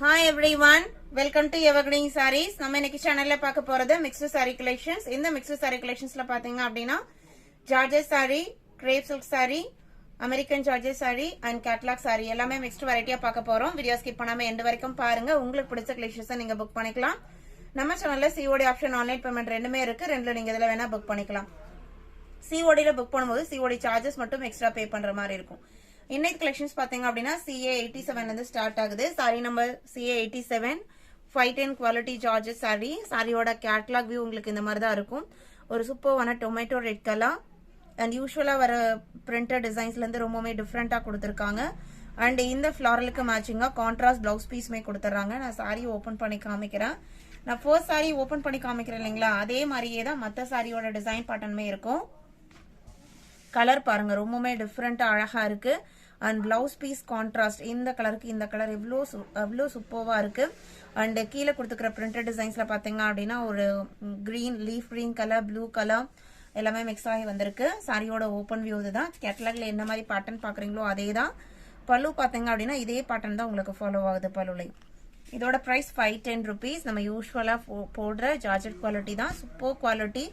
Hi everyone, welcome to Evergreen Sarees. நம்ம இன்னைக்கு சேனல்ல பார்க்க போறது mixed saree collections. இந்த mixed saree collectionsல பாத்தீங்க அப்படினா Georgette saree, crepe silk saree, American Georgette saree and catalogue saree எல்லாமே mixed variety பார்க்க போறோம். வீடியோ ஸ்கிப் பண்ணாம எண்ட் வரைக்கும் பாருங்க. உங்களுக்கு பிடிச்ச collections நீங்க புக் பண்ணிக்கலாம். நம்ம சேனல்ல COD ஆப்ஷன் ஆன்லைன் பேமெண்ட் ரெண்டுமே இருக்கு. ரெண்டுல நீங்க இதல வேணா புக் பண்ணிக்கலாம். COD ல புக் பண்ணும்போது COD சார்ஜஸ் மட்டும் எக்ஸ்ட்ரா பே பண்ற மாதிரி இருக்கும். இன்னைக்கு கலெக்ஷன்ஸ் பாத்தீங்க அப்படினா CA 87 ல இருந்து ஸ்டார்ட் ஆகுது. Sorry number CA 87 510 quality georgette sorry. சாரியோட கேட்டலாக் வியூ உங்களுக்கு இந்த மாதிரி தான் இருக்கும். ஒரு சூப்பரான டொமேட்டோ ரெட் கலர் அண்ட் யூசுவலா வர பிரிண்டட் டிசைன்ஸ்ல இருந்து ரொம்பவே டிஃபரெண்டா கொடுத்திருக்காங்க. அண்ட் இந்த ஃப்ளாரலுக்கு மேட்சிங்கா கான்ட்ராஸ்ட் ப்ளவுஸ் பீஸ்மே கொடுத்துறாங்க. நான் சாரி ஓபன் பண்ணி காமிக்கிறேன். நான் ஃபர்ஸ்ட் சாரி ஓபன் பண்ணி காமிக்கிறேன் இல்லைங்களா, அதே மாதிரியே தான் மற்ற சாரியோட டிசைன் பேட்டர்னுமே இருக்கும். கலர் பாருங்க ரொம்பவே டிஃபரெண்டா அழகா இருக்கு. அண்ட் பிளவுஸ் பீஸ் கான்ட்ராஸ்ட் இந்த கலருக்கு இந்த கலர் எவ்வளோ சூப்பர்வா இருக்கு. அண்ட் கீழே கொடுத்துக்கிற பிரிண்டட் டிசைன்ஸ்ல பாத்தீங்க அப்படின்னா ஒரு green leaf green colour blue colour எல்லாமே மிக்ஸ் ஆகி வந்திருக்கு. சாரியோட ஓப்பன் வியூ இதுதான். கேட்டலாக்ல என்ன மாதிரி பேட்டர்ன் பாக்குறீங்களோ அதே தான். பல்லு பாத்தீங்க அப்படின்னா இதே பேட்டர்ன் தான் உங்களுக்கு ஃபாலோ ஆகுது பல்லுல. இதோட பிரைஸ் 510 rupees. நம்ம யூஸ்வலா போடுற ஜார்ஜெட் குவாலிட்டி தான். சூப்பர் குவாலிட்டி,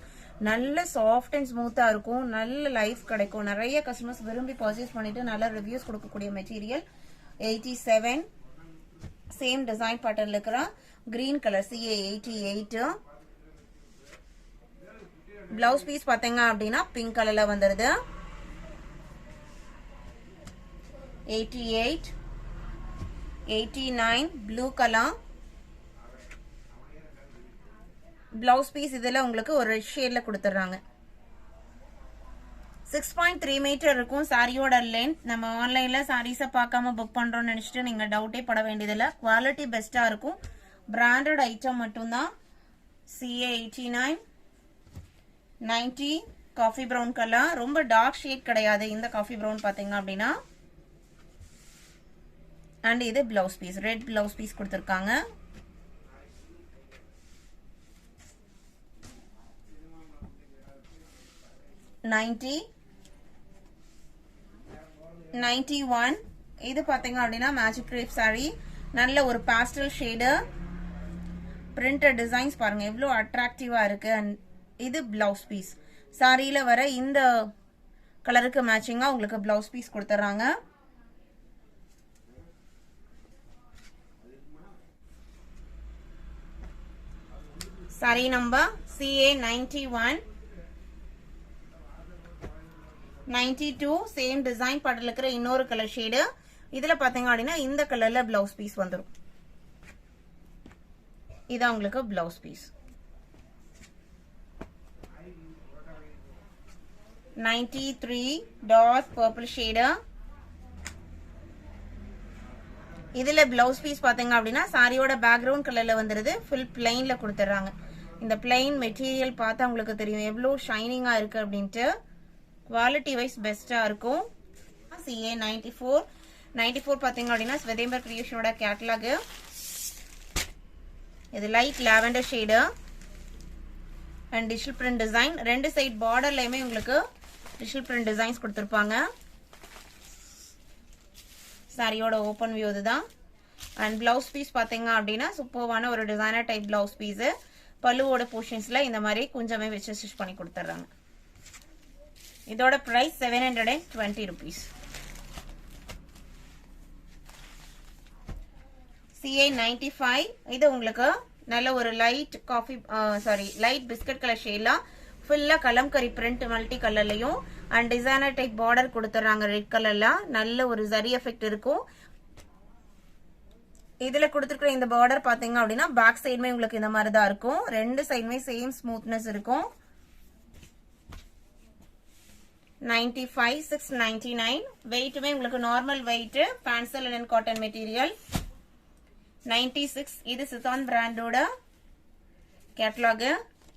நல்ல சாஃப்ட் அண்ட் ஸ்மூத்தா இருக்கும். நல்ல லைஃப் கிடைக்கும். நிறைய கஸ்டமர்ஸ் விரும்பி பர்ச்சேஸ் பண்ணிட்டு நல்ல ரிவ்யூஸ் கொடுக்கக்கூடிய மெட்டீரியல். 87 சேம் டிசைன் பேட்டர்ன்ல இருக்கிற green colour CA 88. Blouse piece பாத்தீங்க அப்படின்னா பிங்க் கலர்ல வந்துருது. 88 89 ப்ளூ கலர் பிளவுஸ் பீஸ். இதுல உங்களுக்கு ஒரு ரெட் ஷேட்ல கொடுத்துறாங்க. 6.3 மீட்டர் இருக்கும் சாரியோட லென்த். நம்ம ஆன்லைன்ல சாரீஸ பார்க்காம புக் பண்றோம்னு நினைச்சிட்டு நீங்க டவுட்டே பட வேண்டியதில்லை. குவாலிட்டி பெஸ்டா இருக்கும். பிராண்டட் ஐட்டம் மட்டும்தான். CA 89 90 coffee brown colour. ரொம்ப டார்க் ஷேட் கிடையாது இந்த காஃபி பிரவுன் பாத்தீங்க அப்படின்னா. அண்ட் இது blouse piece red blouse piece கொடுத்திருக்காங்க. $90 $91. இது பாத்தீங்க அப்படின்னா மேஜிக் கிரேப் சாரி. நல்ல ஒரு பாஸ்டல் ஷேடு பிரிண்டட் டிசைன்ஸ் பாருங்க எவ்வளவு அட்ராக்டிவா இருக்கு. இது பிளவுஸ் பீஸ். சாரியில வர இந்த கலருக்கு மேட்சிங்கா உங்களுக்கு பிளவுஸ் பீஸ் கொடுத்துறாங்க. Sorry number CA 91 92 same design பேட்டர்ன்ல இருக்கிற இன்னொரு கலர் ஷேடு. இதுல பாத்தீங்க அப்படின்னா இந்த கலர்ல பிளவுஸ் பீஸ் வந்துரும். இதான் உங்களுக்கு blouse piece. 93 dark purple shade. இதுல பிளவுஸ் பீஸ் பாத்தீங்க அப்படின்னா சாரியோட பேக்ரவுண்ட் கலர்ல வந்துருது. ஃபுல் பிளைன்ல கொடுத்துறாங்க. இந்த பிளைன் மெட்டீரியல் பார்த்தா உங்களுக்கு தெரியும் எவ்வளவு ஷைனிங்கா இருக்கு அப்படின்ட்டு. குவாலிட்டி வைஸ் பெஸ்டா இருக்கும். CA 94 பாத்தீங்க அப்படின்னா ஸ்வதேம்பர் கிரியேஷனோட கேட்டலாக். இது light lavender shade and digital print design. ரெண்டு சைட் பார்டர்லயுமே உங்களுக்கு டிஜிட்டல் பிரிண்ட் டிசைன்ஸ் கொடுத்திருப்பாங்க. சாரியோட ஓபன் வியூ இதுதான். அண்ட் பிளவுஸ் பீஸ் பாத்தீங்க அப்படின்னா சூப்பர்வான ஒரு டிசைனர் டைப் பிளவுஸ் பீஸ். பல்லுவோட போர்ஷன்ஸ்ல இந்த மாதிரி கொஞ்சமே வச்சு ஸ்டிச் பண்ணி கொடுத்துறாங்க. இதோட பிரைஸ் 720 rupees. CA 95 இது உங்களுக்கு நல்ல ஒரு light coffee light biscuit colour ஷேட்ல ஃபுல்லா கலம்கரி பிரிண்ட் மல்டி கலர்லயும் அண்ட் டிசைனர் டைப் பார்டர் கொடுத்துறாங்க ரெட் கலர்ல. நல்ல ஒரு ஜரி எஃபெக்ட் இருக்கும். இதுல கொடுத்துருக்கிற இந்த பார்டர் பாத்தீங்க அப்படின்னா பேக் சைடுமே உங்களுக்கு இந்த மாதிரி தான் இருக்கும். ரெண்டு சைடுமே சேம் ஸ்மூத்னஸ் இருக்கும். 95 699 வெயிட்டுமே உங்களுக்கு normal wait Bansal linen cotton material. 96 இது சிதான் பிராண்டோட கேட்டலாக்.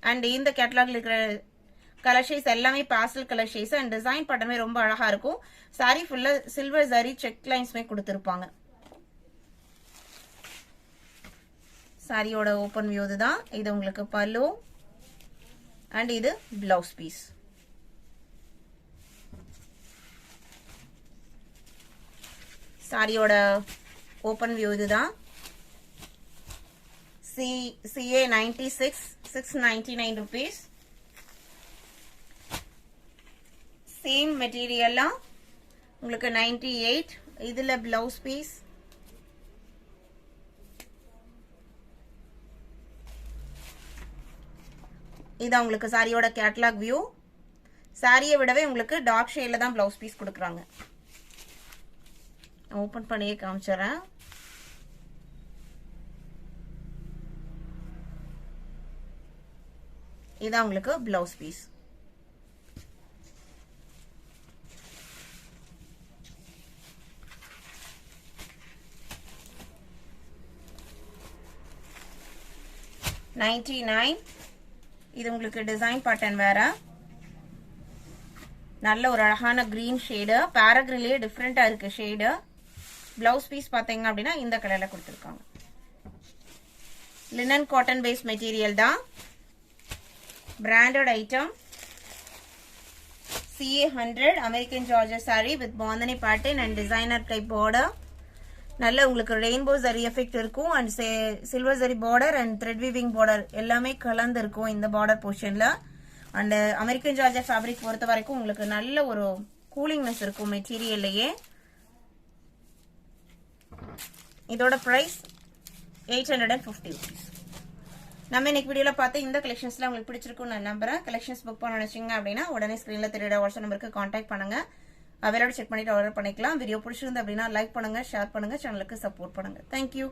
அண்ட் இந்த கேட்டலாக்ல இருக்கிற கலர் ஷேட்ஸ் எல்லாமே pastel colour shades and design பட்டமே ரொம்ப அழகா இருக்கும். சாரி ஃபுல்லா சில்வர் ஜரி செக் லைன்ஸ்மே கொடுத்திருப்பாங்க. சாரியோட ஓபன் வியூ இதுதான். இது உங்களுக்கு பல்லு அண்ட் இது பிளவுஸ் பீஸ். சாரியோட ஓபன் வியூ இதுதான். CA 96, 699 rupees. Same material உங்களுக்கு 98. இதுல blouse piece. இது உங்களுக்கு சாரியோட கேட்டலாக் வியூ. சாரியை விடவே உங்களுக்கு டார்க் ஷேட்ல தான் blouse piece கொடுக்குறாங்க. ஓபன் பண்ணியே காமிச்சறேன். இதான் உங்களுக்கு blouse piece. $99. இது உங்களுக்கு டிசைன் பேட்டர்ன் வேற. நல்ல ஒரு அழகான green ஷேடு. பேராகிரிலே டிஃபரெண்டா இருக்கு ஷேடு. blouse piece பாத்தீங்க அப்படின்னா இந்த கலர்ல கொடுத்திருக்காங்க. லினன் காட்டன் பேஸ் மெட்டீரியல் தான். branded item. CA 100 American Georgia saree with bandhani pattern and designer type border. நல்ல உங்களுக்கு ரெயின்போ ஜரி எஃபெக்ட் இருக்கும் and silver zari border and thread weaving border எல்லாமே கலந்து இருக்கும் இந்த border போர்ஷன்ல. And American georgette fabric பொறுத்த வரைக்கும் உங்களுக்கு நல்ல ஒரு கூலிங்னஸ் இருக்கும் மெட்டீரியல்லையே. இதோட பிரைஸ் 850 rupees. நம்ம இன்னைக்கு வீடியோல பார்த்து இந்த கலெக்ஷன்ஸ்ல உங்களுக்கு பிடிச்சிருக்கும் நான் நம்புறேன். கலெக்ஷன்ஸ் புக் பண்ண நினைச்சீங்க அப்படின்னா உடனே ஸ்கிரீன்ல தெரியுற வாட்ஸ்அப் நம்பருக்கு கான்டாக்ட் பண்ணுங்க. அவைலோட செக் பண்ணிட்டு ஆர்டர் பண்ணிக்கலாம். வீடியோ பிடிச்சிருந்து அப்படின்னா லைக் பண்ணுங்க, ஷேர் பண்ணுங்க, சேனலுக்கு சப்போர்ட் பண்ணுங்க. தேங்க்யூ.